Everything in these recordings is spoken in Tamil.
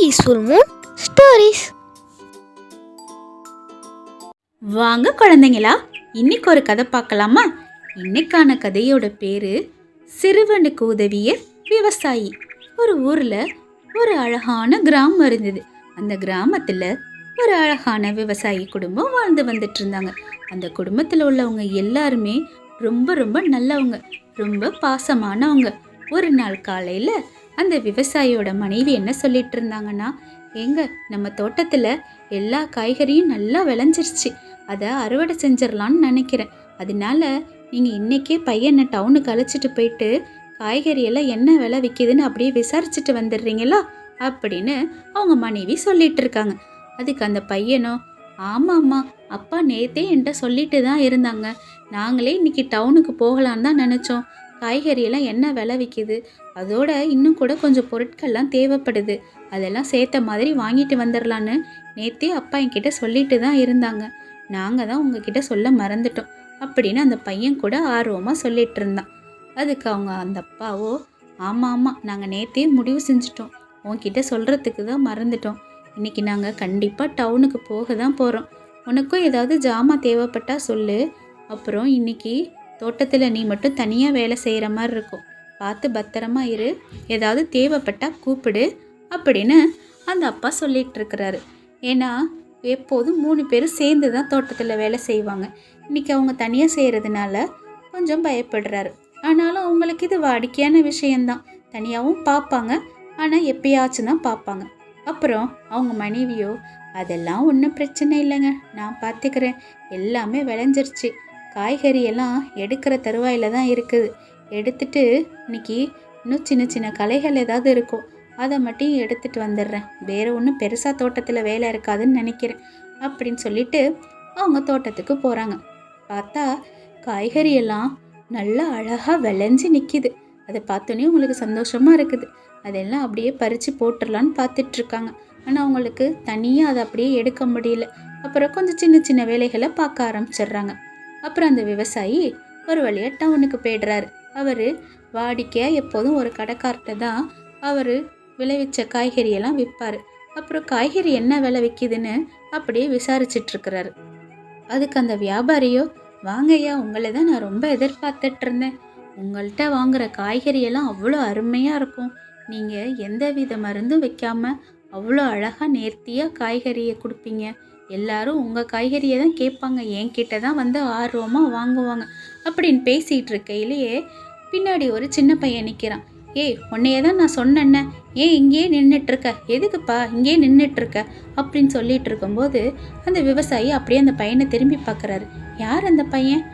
Peaceful Moon stories. வாங்க குழந்தைங்களா, இன்னைக்கு ஒரு கதை பார்க்கலாமா? இன்னைக்கான கதையோட பேரு சிறுவனுக்கு உதவிய விவசாயி. ஒரு ஊர்ல ஒரு அழகான கிராமம் இருந்தது. அந்த கிராமத்துல ஒரு அழகான விவசாயி குடும்பம் வாழ்ந்து வந்துட்டு இருந்தாங்க. அந்த குடும்பத்துல உள்ளவங்க எல்லாருமே ரொம்ப ரொம்ப நல்லவங்க, ரொம்ப பாசமானவங்க. ஒரு நாள் காலையில அந்த விவசாயியோட மனைவி என்ன சொல்லிட்டு இருந்தாங்கன்னா, ஏங்க, நம்ம தோட்டத்துல எல்லா காய்கறியும் நல்லா விளைஞ்சிருச்சு, அதை அறுவடை செஞ்சிடலான்னு நினைக்கிறேன். அதனால நீங்க இன்னைக்கே பையனை டவுனுக்கு அழைச்சிட்டு போயிட்டு காய்கறி எல்லாம் என்ன விலை விற்கிதுன்னு அப்படியே விசாரிச்சுட்டு வந்துடுறீங்களா அப்படின்னு அவங்க மனைவி சொல்லிட்டு இருக்காங்க. அதுக்கு அந்த பையனும், ஆமாம்மா, அப்பா நேத்தே என்கிட்ட சொல்லிட்டு தான் இருந்தாங்க, நாங்களே இன்னைக்கு டவுனுக்கு போகலான்னு தான் நினச்சோம். காய்கறியெல்லாம் என்ன விலை விற்கிது, அதோட இன்னும் கூட கொஞ்சம் பொருட்கள்லாம் தேவைப்படுது, அதெல்லாம் சேர்த்த மாதிரி வாங்கிட்டு வந்துடலான்னு நேத்தே அப்பா என்கிட்ட சொல்லிட்டு தான் இருந்தாங்க, நாங்கள் தான் உங்ககிட்ட சொல்ல மறந்துட்டோம் அப்படின்னு அந்த பையன் கூட ஆர்வமாக சொல்லிட்டு இருந்தான். அதுக்கு அவங்க அந்த அப்பாவோ, ஆமாம், நாங்கள் நேத்தே முடிவு செஞ்சிட்டோம், உன்கிட்ட சொல்கிறதுக்கு தான் மறந்துட்டோம். இன்றைக்கி நாங்கள் கண்டிப்பாக டவுனுக்கு போக தான் போகிறோம். உனக்கும் ஏதாவது ஜாமான் தேவைப்பட்டா சொல்லு, அப்புறம் இன்னைக்கு தோட்டத்தில் நீ மட்டும் தனியாக வேலை செய்கிற மாதிரி இருக்கும், பார்த்து பத்திரமா இரு, ஏதாவது தேவைப்பட்டா கூப்பிடு அப்படின்னு அந்த அப்பா சொல்லிகிட்டு இருக்கிறாரு. ஏன்னா எப்போதும் 3 பேரும் சேர்ந்து தான் தோட்டத்தில் வேலை செய்வாங்க. இன்றைக்கி அவங்க தனியாக செய்கிறதுனால கொஞ்சம் பயப்படுறாரு. ஆனாலும் அவங்களுக்கு இது வாடிக்கையான விஷயந்தான், தனியாகவும் பார்ப்பாங்க, ஆனால் எப்பயாச்சும் தான் பார்ப்பாங்க. அப்புறம் அவங்க மனைவியோ, அதெல்லாம் ஒன்றும் பிரச்சனை இல்லைங்க, நான் பார்த்துக்கிறேன், எல்லாமே விளைஞ்சிருச்சு, காய்கறி எல்லாம் எடுக்கிற தருவாயில் தான் இருக்குது, எடுத்துட்டு இன்னைக்கு இன்னும் சின்ன சின்ன களைகள் ஏதாவது இருக்கும், அதை மட்டும் எடுத்துகிட்டு வந்துடுறேன், வேறு ஒன்றும் பெருசாக தோட்டத்தில் வேலை இருக்காதுன்னு நினைக்கிறேன் அப்படின்னு சொல்லிட்டு அவங்க தோட்டத்துக்கு போகிறாங்க. பார்த்தா காய்கறி எல்லாம் நல்லா அழகாக விளைஞ்சி நிற்கிது. அதை பார்த்தோன்னே உங்களுக்கு சந்தோஷமாக இருக்குது. அதெல்லாம் அப்படியே பறித்து போட்டுடலான்னு பார்த்துட்ருக்காங்க. ஆனால் அவங்களுக்கு தனியாக அதை அப்படியே எடுக்க முடியல. அப்புறம் கொஞ்சம் சின்ன சின்ன வேலைகளை பார்க்க ஆரம்பிச்சிடுறாங்க. அப்புறம் அந்த விவசாயி ஒரு வழியாக டவுனுக்கு போய்டுறாரு. அவர் வாடிக்கையாக எப்போதும் ஒரு கடைக்கார்ட்ட தான் அவர் விளைவிச்ச காய்கறியெல்லாம் விற்பார். அப்புறம் காய்கறி என்ன விலை விற்கிதுன்னு அப்படியே விசாரிச்சிட்ருக்கிறாரு. அதுக்கு அந்த வியாபாரியோ, வாங்கய்யா, உங்களை தான் நான் ரொம்ப எதிர்பார்த்துட்டு இருந்தேன், உங்கள்கிட்ட வாங்குகிற காய்கறியெல்லாம் அவ்வளோ அருமையாக இருக்கும், நீங்கள் எந்த வித மருந்தும் வைக்காமல் அவ்வளோ அழகாக நேர்த்தியாக காய்கறியை கொடுப்பீங்க, எல்லாரும் உங்கள் காய்கறியை தான் கேட்பாங்க, என்கிட்ட தான் வந்து ஆர்வமாக வாங்குவாங்க அப்படின்னு பேசிகிட்டு இருக்கையிலேயே பின்னாடி ஒரு சின்ன பையன் நிற்கிறான். ஏய், உன்னையே தான் நான் சொன்னேன்ன, ஏன் இங்கேயே நின்றுட்டுருக்க, எதுக்குப்பா இங்கேயே நின்றுட்டுருக்க அப்படின்னு சொல்லிட்டு இருக்கும்போது அந்த விவசாயி அப்படியே அந்த பையனை திரும்பி பார்க்குறாரு. யார் அந்த பையன்,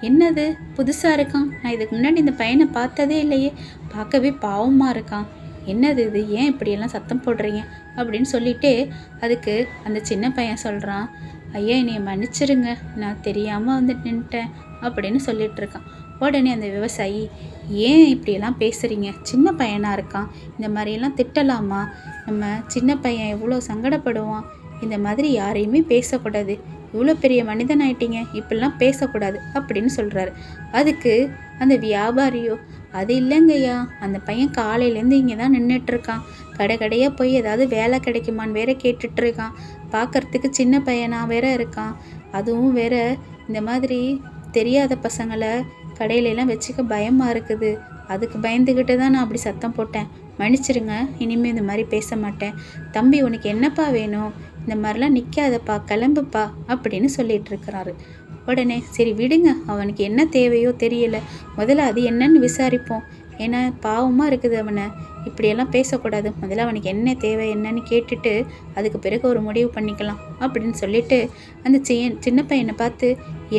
என்னது புதுசாக இருக்கான், நான் இதுக்கு முன்னாடி இந்த பையனை பார்த்ததே இல்லையே, பார்க்கவே பாவமாக இருக்கான், என்னது இது, ஏன் இப்படியெல்லாம் சத்தம் போடுறீங்க அப்படின்னு சொல்லிட்டு அதுக்கு அந்த சின்ன பையன் சொல்கிறான், ஐயா, என்னைய மன்னிச்சிருங்க, நான் தெரியாமல் வந்து நின்ட்டேன் அப்படின்னு சொல்லிட்டு இருக்கான். உடனே அந்த விவசாயி, ஏன் இப்படியெல்லாம் பேசுகிறீங்க, சின்ன பையனாக இருக்கான், இந்த மாதிரியெல்லாம் திட்டலாமா, நம்ம சின்ன பையன் எவ்வளோ சங்கடப்படுவான், இந்த மாதிரி யாரையுமே பேசக்கூடாது, இவ்வளோ பெரிய மனிதன் ஆயிட்டீங்க, இப்படிலாம் பேசக்கூடாது அப்படின்னு சொல்கிறாரு. அதுக்கு அந்த வியாபாரியோ, அது இல்லைங்கய்யா, அந்த பையன் காலையிலேருந்து இங்கே தான் நின்றுட்டுருக்கான், கடையாக போய் ஏதாவது வேலை கிடைக்குமான்னு வேற கேட்டுட்ருக்கான், பார்க்குறதுக்கு சின்ன பையனாக வேற இருக்கான், அதுவும் வேற இந்த மாதிரி தெரியாத பசங்களை கடையிலெல்லாம் வச்சுக்க பயமாக இருக்குது, அதுக்கு பயந்துக்கிட்டு தான் நான் அப்படி சத்தம் போட்டேன், மன்னிச்சிருங்க, இனிமேல் இந்த மாதிரி பேச மாட்டேன், தம்பி உனக்கு என்னப்பா வேணும், இந்த மாதிரிலாம் நிற்காதப்பா, கிளம்புப்பா அப்படின்னு சொல்லிட்டு இருக்கிறாரு. உடனே சரி விடுங்க, அவனுக்கு என்ன தேவையோ தெரியல, முதல்ல அது என்னன்னு விசாரிப்போம், ஏன்னா பாவமாக இருக்குது, அவனை இப்படியெல்லாம் பேசக்கூடாது, முதல்ல அவனுக்கு என்ன தேவை என்னன்னு கேட்டுட்டு அதுக்கு பிறகு ஒரு முடிவு பண்ணிக்கலாம் அப்படின்னு சொல்லிட்டு அந்த சின்ன பையனை பார்த்து,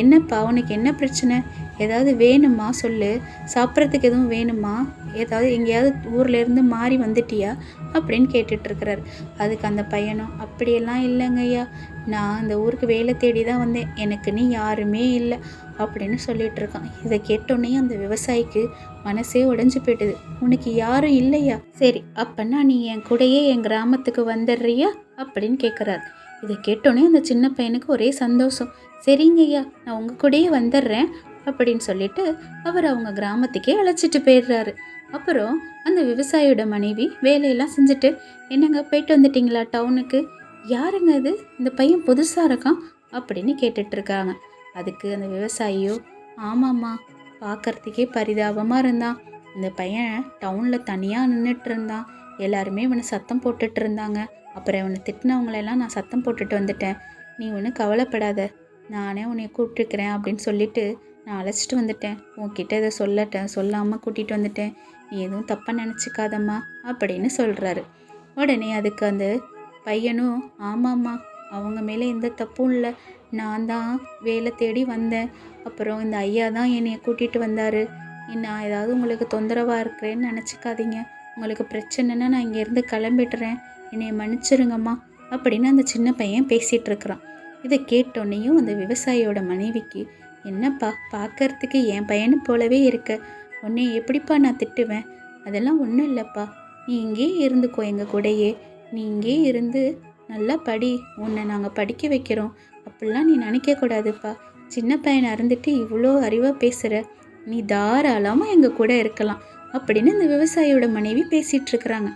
என்னப்பா அவனுக்கு என்ன பிரச்சனை, ஏதாவது வேணுமா சொல்லு, சாப்பிட்றதுக்கு எதுவும் வேணுமா, ஏதாவது எங்கேயாவது ஊர்லேருந்து மாறி வந்துட்டியா அப்படின்னு கேட்டுட்ருக்கிறாரு. அதுக்கு அந்த பையனும், அப்படியெல்லாம் இல்லைங்கய்யா, நான் இந்த ஊருக்கு வேலை தேடி தான் வந்தேன், எனக்கு நீ யாருமே இல்லை அப்படின்னு சொல்லிட்டு இருக்கான். இதை கேட்டோன்னே அந்த விவசாயிக்கு மனசே உடைஞ்சு போயிட்டுது. உனக்கு யாரும் இல்லையா, சரி அப்பன்னா நீ என் கூடயே என் கிராமத்துக்கு வந்துடுறியா அப்படின்னு கேட்குறாரு. இதை கேட்டோன்னே அந்த சின்ன பையனுக்கு ஒரே சந்தோஷம். சரிங்கய்யா, நான் உங்கள் கூடயே வந்துடுறேன் அப்படின்னு சொல்லிட்டு அவர் அவங்க கிராமத்துக்கே அழைச்சிட்டு போயிடுறாரு. அப்புறம் அந்த விவசாயியோட மனைவி வேலையெல்லாம் செஞ்சுட்டு, என்னங்க போயிட்டு வந்துட்டீங்களா டவுனுக்கு? யாருங்க இது, இந்த பையன் புதுசாக இருக்கான் அப்படின்னு கேட்டுட்ருக்காங்க. அதுக்கு அந்த விவசாயியோ, ஆமாம்மா, பார்க்கறதுக்கே பரிதாபமாக இருந்தான். இந்த பையன் டவுனில் தனியாக நின்றுட்டு இருந்தான். எல்லாருமே இவனை சத்தம் போட்டுட்டு இருந்தாங்க. அப்புறம் இவனை திட்டினவங்களெல்லாம் நான் சத்தம் போட்டுட்டு வந்துட்டேன். நீ ஒன்றும் கவலைப்படாத, நானே உன்னை கூப்பிட்டுருக்கிறேன் அப்படின்னு சொல்லிட்டு நான் அழைச்சிட்டு வந்துட்டேன். உன்கிட்ட இதை சொல்லாமல் கூட்டிகிட்டு வந்துட்டேன். நீ எதுவும் தப்பாக நினச்சிக்காதம்மா அப்படின்னு சொல்கிறாரு. உடனே அதுக்கு அந்த பையனும், ஆமாம்மா, அவங்க மேலே எந்த தப்பும் இல்லை. நான் தான் வேலை தேடி வந்தேன். அப்புறம் இந்த ஐயா தான் என்னைய கூட்டிகிட்டு வந்தார். நான் ஏதாவது உங்களுக்கு தொந்தரவாக இருக்கிறேன்னு நினச்சிக்காதீங்க. உங்களுக்கு பிரச்சனைன்னா நான் இங்கேருந்து கிளம்பிடுறேன். என்னை மன்னிச்சிருங்கம்மா அப்படின்னு அந்த சின்ன பையன் பேசிகிட்டு இருக்கிறான். இதை கேட்டோன்னையும் அந்த விவசாயியோட மனைவிக்கு, என்னப்பா பார்க்கறதுக்கு என் பையனு போலவே இருக்க, உன்னை எப்படிப்பா நான் திட்டுவேன்? அதெல்லாம் ஒன்றும் இல்லைப்பா, நீ இங்கேயே இருந்துக்கோ, எங்கள் கூடயே நீ இங்கேயே இருந்து நல்லா படி, உன்னை நாங்கள் படிக்க வைக்கிறோம். அப்படிலாம் நீ நினைக்கக்கூடாதுப்பா. சின்ன பையனை இருந்துட்டு இவ்வளோ அறிவாக பேசுகிற, நீ தாராளமாக எங்கள் கூட இருக்கலாம் அப்படின்னு அந்த விவசாயியோட மனைவி பேசிகிட்டு இருக்கிறாங்க.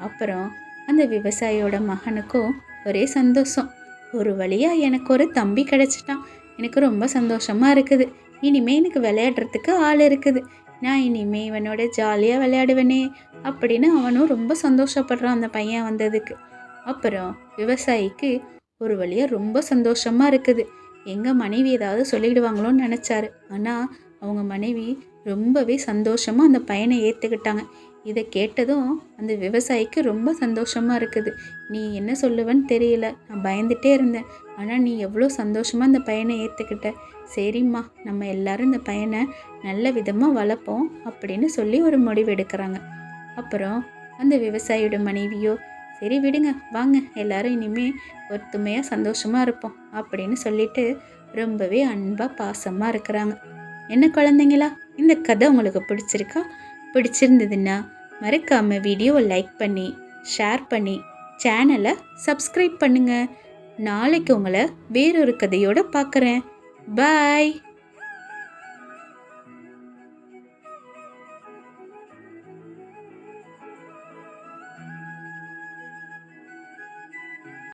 அப்புறம் அந்த விவசாயியோட மகனுக்கும் ஒரே சந்தோஷம். ஒரு வழியாக எனக்கு ஒரு தம்பி கிடச்சிட்டான், எனக்கு ரொம்ப சந்தோஷமாக இருக்குது. இனிமேல் எனக்கு விளையாடுறதுக்கு ஆள் இருக்குது, நான் இனிமேல் இவனோட ஜாலியாக விளையாடுவேனே அப்படின்னு அவனும் ரொம்ப சந்தோஷப்படுறான் அந்த பையன் வந்ததுக்கு. அப்புறம் விவசாயிக்கு ஒரு வழியாக ரொம்ப சந்தோஷமாக இருக்குது. எங்கள் மனைவி ஏதாவது சொல்லிடுவாங்களோன்னு நினச்சாரு. ஆனால் அவங்க மனைவி ரொம்பவே சந்தோஷமாக அந்த பையனை ஏற்றுக்கிட்டாங்க. இதை கேட்டதும் அந்த விவசாயிக்கு ரொம்ப சந்தோஷமாக இருக்குது. நீ என்ன சொல்லுவேன்னு தெரியல, நான் பயந்துட்டே இருந்தேன். ஆனால் நீ எவ்வளோ சந்தோஷமாக அந்த பையனை ஏற்றுக்கிட்ட. சரிம்மா, நம்ம எல்லாரும் இந்த பையனை நல்ல விதமாக வளர்ப்போம் அப்படின்னு சொல்லி ஒரு முடிவு எடுக்கிறாங்க. அப்புறம் அந்த விவசாயியோட மனைவியோ, சரி விடுங்க, வாங்க எல்லாரும் இனிமேல் ஒத்துமையாக சந்தோஷமாக இருப்போம் அப்படின்னு சொல்லிட்டு ரொம்பவே அன்பாக பாசமாக இருக்கிறாங்க. என்ன குழந்தைங்களா, இந்த கதை உங்களுக்கு பிடிச்சிருக்கா? பிடிச்சிருந்ததுன்னா மறக்காமல் வீடியோவை லைக் பண்ணி ஷேர் பண்ணி சேனலை சப்ஸ்கிரைப் பண்ணுங்கள். நாளைக்கு உங்களை வேறொரு கதையோடு பார்க்குறேன். பாய்.